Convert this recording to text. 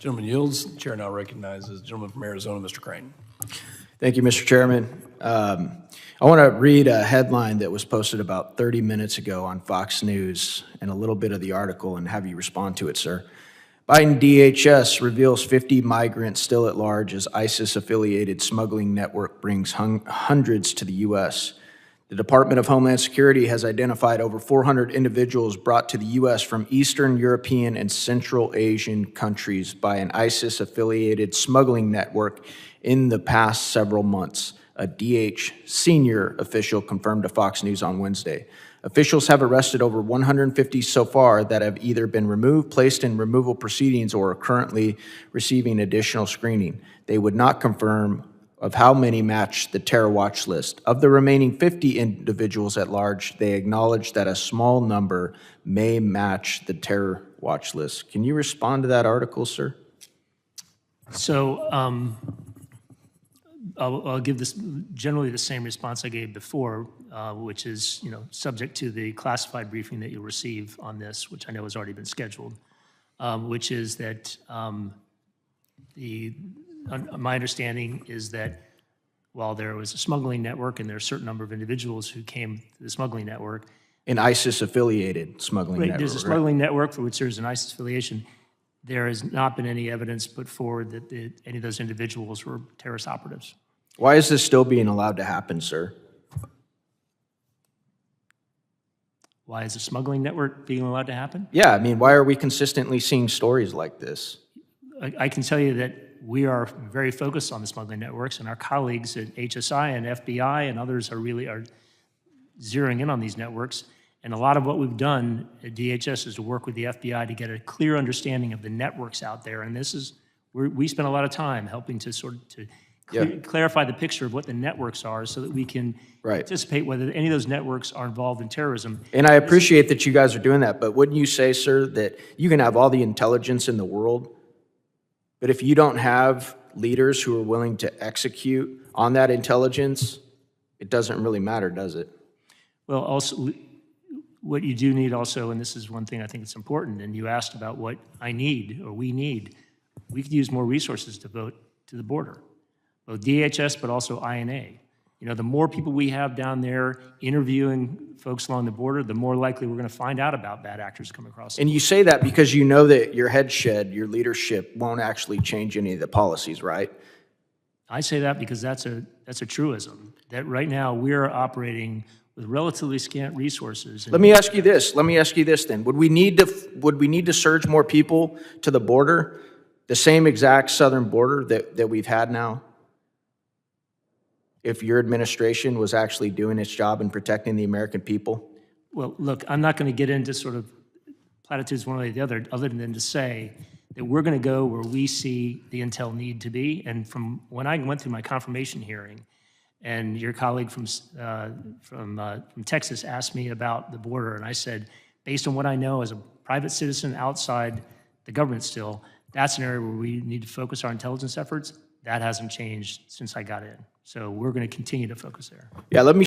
Gentleman yields. The chair now recognizes the gentleman from Arizona, Mr. Crane. Thank you, Mr. Chairman. I want to read a headline that was posted about 30 minutes ago on Fox News and a little bit of the article and have you respond to it, sir. Biden DHS reveals 50 migrants still at large as ISIS-affiliated smuggling network brings hundreds to the U.S. The Department of Homeland Security has identified over 400 individuals brought to the U.S. from Eastern European and Central Asian countries by an ISIS-affiliated smuggling network in the past several months, a DH senior official confirmed to Fox News on Wednesday. Officials have arrested over 150 so far that have either been removed, placed in removal proceedings, or are currently receiving additional screening. They would not confirm of how many match the terror watch list. Of the remaining 50 individuals at large, they acknowledge that a small number may match the terror watch list. Can you respond to that article, sir? So I'll give this generally the same response I gave before, which is, subject to the classified briefing that you'll receive on this, which I know has already been scheduled, which is that my understanding is that while there was a smuggling network and there are a certain number of individuals who came to the smuggling network. An ISIS-affiliated smuggling network. There's a smuggling network for which there's an ISIS affiliation. There has not been any evidence put forward that any of those individuals were terrorist operatives. Why is this still being allowed to happen, sir? Why is the smuggling network being allowed to happen? Yeah, I mean, why are we consistently seeing stories like this? I can tell you that we are very focused on the smuggling networks, and our colleagues at HSI and FBI and others are zeroing in on these networks. And a lot of what we've done at DHS is to work with the FBI to get a clear understanding of the networks out there. And this is, we spend a lot of time helping to clarify the picture of what the networks are so that we can anticipate whether any of those networks are involved in terrorism. And I appreciate that you guys are doing that, but wouldn't you say, sir, that you can have all the intelligence in the world, but if you don't have leaders who are willing to execute on that intelligence, it doesn't really matter, does it? Well, also, what you do need also, and this is one thing I think it's important, and you asked about what I need or we need, we could use more resources to vote to the border, both DHS but also INA. The more people we have down there interviewing folks along the border, the more likely we're going to find out about bad actors coming across. And you say that because you know that your headshed, your leadership, won't actually change any of the policies, right? I say that because that's a truism, that right now we're operating with relatively scant resources. Let me ask you this then. Would we need to surge more people to the border, the same exact southern border that we've had now, if your administration was actually doing its job in protecting the American people? Well, look, I'm not going to get into sort of platitudes one way or the other than to say that we're going to go where we see the intel need to be. And from when I went through my confirmation hearing, and your colleague from Texas asked me about the border, and I said, based on what I know as a private citizen outside the government still, that's an area where we need to focus our intelligence efforts. That hasn't changed since I got in. So we're going to continue to focus there. Yeah, let me